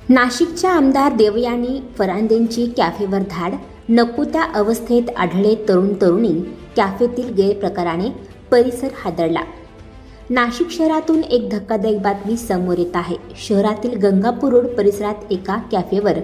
नाशिकच्या आमदार देवयानी फरांदेंची कॅफेवर धाड, नको त्या अवस्थेत आढळले तरुण तरुणी, कॅफेतील गैरप्रकाराने परिसर हादरला। नाशिक शहरातून एक धक्कादायक बातमी समोर येत आहे। शहरातील गंगापूर रोड परिसरात एका कॅफेवर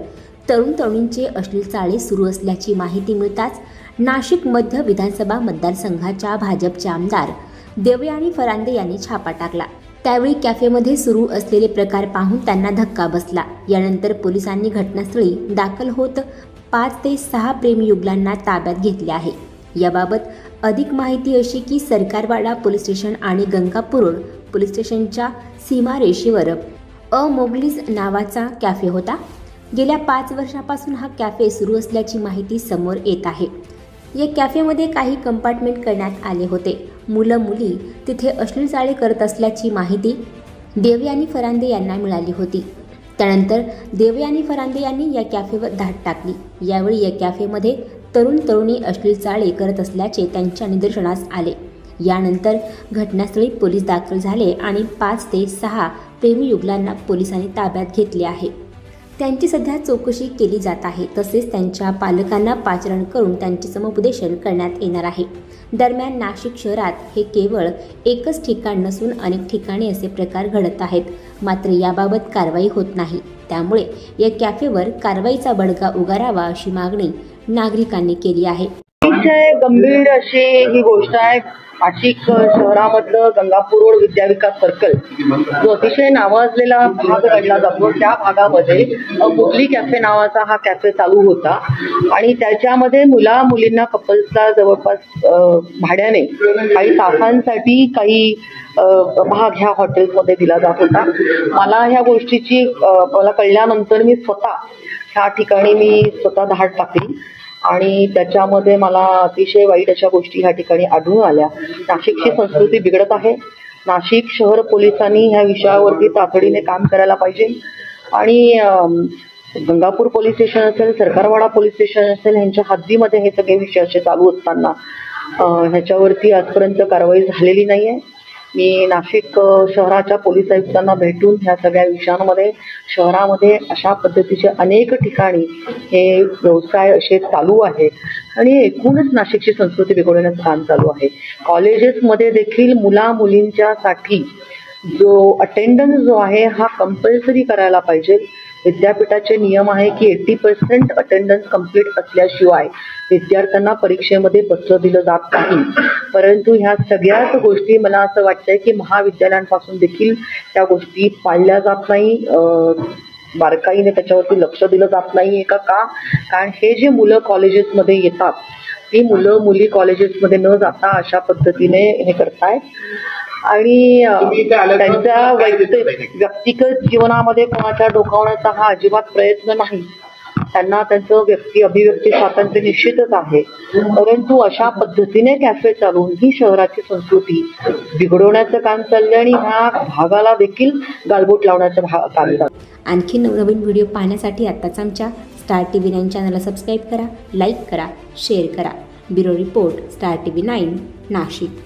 तरुण तरुणींचे अश्लील चाळे सुरू असल्याची माहिती मिळताच नाशिक मध्य विधानसभा मतदारसंघाच्या भाजपचे आमदार देवयानी फरांदे यांनी छापा टाकला। त्यावेळी कॅफेमध्ये सुरू असलेले प्रकार पाहून त्यांना धक्का बसला। यानंतर पोलिसांनी घटनास्थळी दाखल होत 5 ते 6 प्रेमीयुगलांना ताब्यात घेतले आहे। याबाबत अधिक माहिती अशी की सरकारवाडा पोलीस स्टेशन आणि गंगापूर रोड पोलीस स्टेशनच्या सीमारेषेवर मोगलीज नावाचा कॅफे होता। गेल्या 5 वर्षांपासून हा कॅफे सुरू असल्याची माहिती समोर येत आहे। या कॅफेमध्ये काही कंपार्टमेंट करण्यात आले होते। मुलं मुली तिथे अश्लील चाळे करत असल्याची माहिती देवयानी फरांदे यांना मिळाली होती। त्यानंतर देवयानी फरांदे यांनी या कॅफेवर धाड टाकली। यावेळी या कॅफेमध्ये तरुण तरुणी अश्लील चाळे करत असल्याचे त्यांच्या निदर्शनास आले। यानंतर घटनास्थळी पोलीस दाखल झाले आणि 5 ते 6 प्रेमीयुगलांना पोलिसांनी ताब्यात घेतले आहे। त्यांची सध्या चौकशी केली जात आहे। तसेच त्यांच्या पालकांना पाचारण करून त्यांचे समुपदेशन करण्यात येणार आहे। दरम्यान नाशिक शहरात हे केवळ एकच ठिकाण नसून अनेक ठिकाणी असे प्रकार घडत आहेत, मात्र याबाबत कारवाई होत नाही। त्यामुळे या कॅफेवर कारवाईचा बडगा उगारावा अशी मागणी नागरिकांनी केली आहे। गंभीर अशी ही गोष्ट आहे। नाशिक शहरामधलं गंगापूर रोड विद्याविकास सर्कल जो अतिशय नावाजलेला भाग गणला जातो, त्या भागामध्ये मोगली कॅफे नावाचा हा कॅफे चालू होता आणि त्याच्यामध्ये मुला मुलींना कपल्सला जवळपास भाड्याने काही तासांसाठी काही भाग ह्या हॉटेल्समध्ये दिला जात होता। मला ह्या गोष्टीची मला कळल्यानंतर मी स्वतः ह्या ठिकाणी धाड टाकली आणि त्याच्यामध्ये मला अतिशय वाईट अशा गोष्टी ह्या ठिकाणी आढळून आल्या। नाशिकची संस्कृती बिघडत आहे। नाशिक शहर पोलिसांनी ह्या विषयावरती तातडीने काम करायला पाहिजे आणि गंगापूर पोलीस स्टेशन असेल, सरकारवाडा पोलीस स्टेशन असेल, ह्यांच्या हद्दीमध्ये हे सगळे विषय असे चालू असताना ह्याच्यावरती आजपर्यंत कारवाई झालेली नाही आहे। मी नाशिक शहराच्या पोलीस आयुक्तांना भेटून ह्या सगळ्या विषयांमध्ये शहरामध्ये अशा पद्धतीचे अनेक ठिकाणी हे व्यवसाय असे चालू आहेत आणि एकूणच नाशिकची संस्कृती बिघडवण्याचं काम चालू आहे। कॉलेजेसमध्ये देखील मुला मुलींच्यासाठी जो अटेंडन्स जो आहे हा कंपल्सरी करायला पाहिजे। विद्यापीठाचे नियम आहे की 80% अटेंडन्स कंप्लीट असल्याशिवाय विद्यार्थ्यांना परीक्षेमध्ये बसलं दिलं जात नाही। परंतु ह्या सगळ्याच गोष्टी मला असं वाटतंय की महाविद्यालयांपासून देखील त्या गोष्टी पाळल्या जात नाही, बारकाईने त्याच्यावरती लक्ष दिलं जात नाही का? कारण हे जे मुलं कॉलेजेसमध्ये येतात ती मुलं मुली कॉलेजेसमध्ये न जाता अशा पद्धतीने हे करतायत आणि त्यांच्या व्यक्तिगत जीवनामध्ये कोणाच्या डोकावण्याचा हा अजिबात प्रयत्न नाही। त्यांना त्यांचं अभिव्यक्ती स्वातंत्र्य निश्चितच आहे, परंतु अशा पद्धतीने कॅफे चालवून ही शहराची संस्कृती बिघडवण्याचं काम चाललंय आणि ह्या भागाला देखील गालबोट लावण्याचं काम चाललंय। आणखी नवनवीन व्हिडिओ पाहण्यासाठी आताच आमच्या स्टार TV9 चॅनलला सबस्क्राईब करा, लाईक करा, शेअर करा। Bureau report, star TV9 Nashik.